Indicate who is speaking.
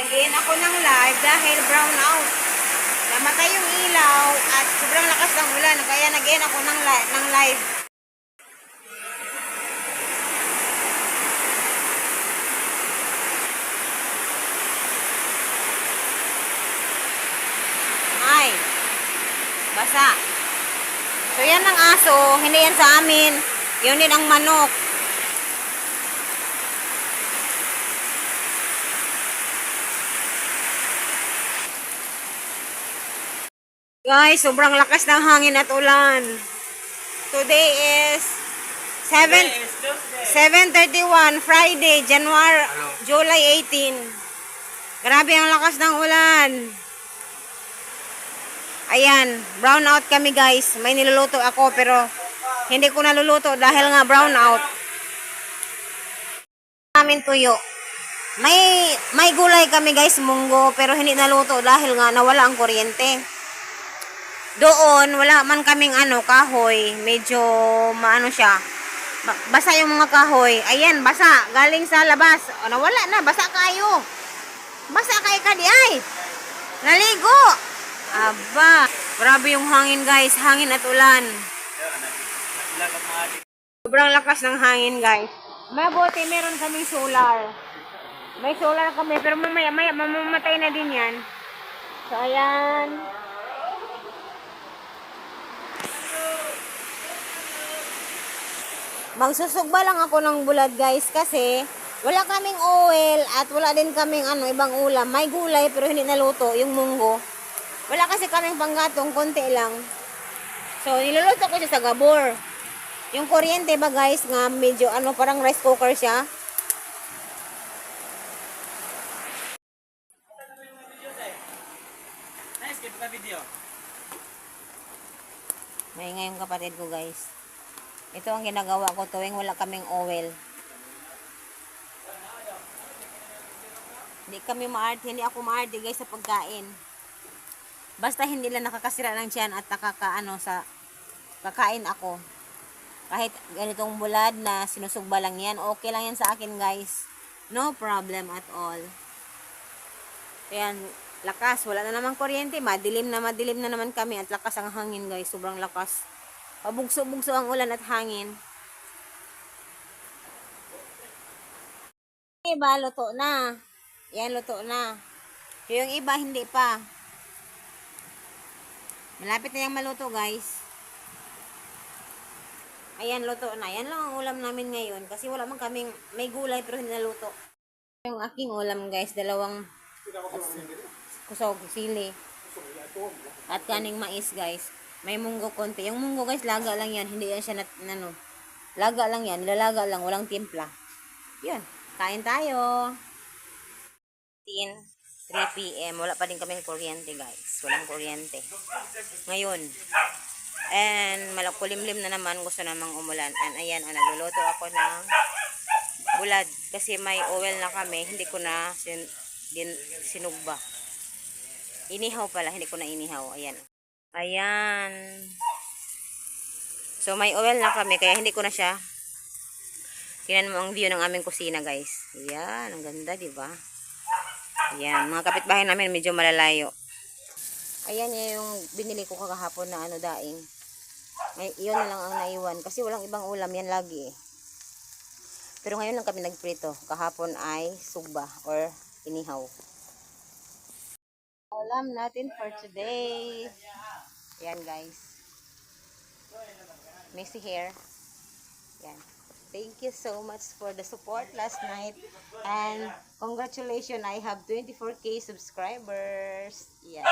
Speaker 1: Nag-in ako ng live dahil brown out. Namatay yung ilaw at sobrang lakas ng ulan. Kaya nag-in ako ng live. Ay, basa. So yan ang aso. Hindi yan sa amin. Yun din ang manok. Guys, sobrang lakas ng hangin at ulan. Today is 7:31, Friday, July 18. Grabe ang lakas ng ulan. Ayan, brown out kami guys. May niluluto ako pero hindi ko naluluto dahil nga brown out. Namin tuyo. May gulay kami guys, munggo, pero hindi naluto dahil nga nawala ang kuryente. Doon, wala man kaming kahoy. Medyo maano siya. Basa yung mga kahoy. Ayan, basa. Galing sa labas. O, nawala na. Basa kayo. Basa kayo ka di ay. Naligo. Aba. Grabe yung hangin guys. Hangin at ulan. Sobrang lakas ng hangin guys. Mabuti meron kaming solar. May solar kami. Pero mamaya mamamatay na din yan. So, ayan. Magsusugba lang ako ng bulad guys kasi wala kaming oil at wala din kaming ibang ulam. May gulay pero hindi naluto yung munggo. Wala kasi kaming panggatong, konti lang. So niluluto ko siya sa gabor. Yung kuryente ba guys nga medyo parang rice cooker siya. May ngayong kapatid ko guys. Ito ang ginagawa ko tuwing wala kaming oil. Hindi ako maarte guys sa pagkain. Basta hindi lang nakakasira ng tiyan at sa kakain ako. Kahit ganitong bulad na sinusugba lang yan, okay lang yan sa akin guys. No problem at all. Ayan, lakas. Wala na naman kuryente. Madilim na naman kami at lakas ang hangin guys. Sobrang lakas. Pabugso-bugso ang ulan at hangin. Yung iba, luto na. Yan, luto na. Yung iba, hindi pa. Malapit na yung maluto, guys. Ayan, luto na. Yan lang ang ulam namin ngayon. Kasi wala man kaming, may gulay pero hindi naluto. Yung aking ulam, guys, dalawang kusog, sili. At kaning mais, guys. May munggo konti. Yung munggo guys, laga lang yan. Hindi yan siya laga lang yan. Nilalaga lang. Walang timpla. Yun. Kain tayo. 3 p.m. Wala pa din kaming kuryente guys. Walang kuryente. Ngayon. And malakulimlim na naman. Gusto namang umulan. And ayan. Nagluluto ako ng bulad. Kasi may oil na kami. Hindi ko na sinugba. Inihaw pala. Hindi ko na inihaw. Ayan. Ayan. So, may oil na kami. Kaya hindi ko na siya. Tingnan mo ang view ng aming kusina, guys. Ayan. Ang ganda, diba? Ayan. Mga kapitbahay namin medyo malalayo. Ayan yung binili ko kakahapon na daing. Iyon na lang ang naiwan. Kasi walang ibang ulam. Yan lagi eh. Pero ngayon lang kami nagprito. Kahapon ay sugba or inihaw. Ulam natin for today. Yan guys. Messy hair. Yan. Thank you so much for the support last night. And congratulations, I have 24K subscribers. Yan.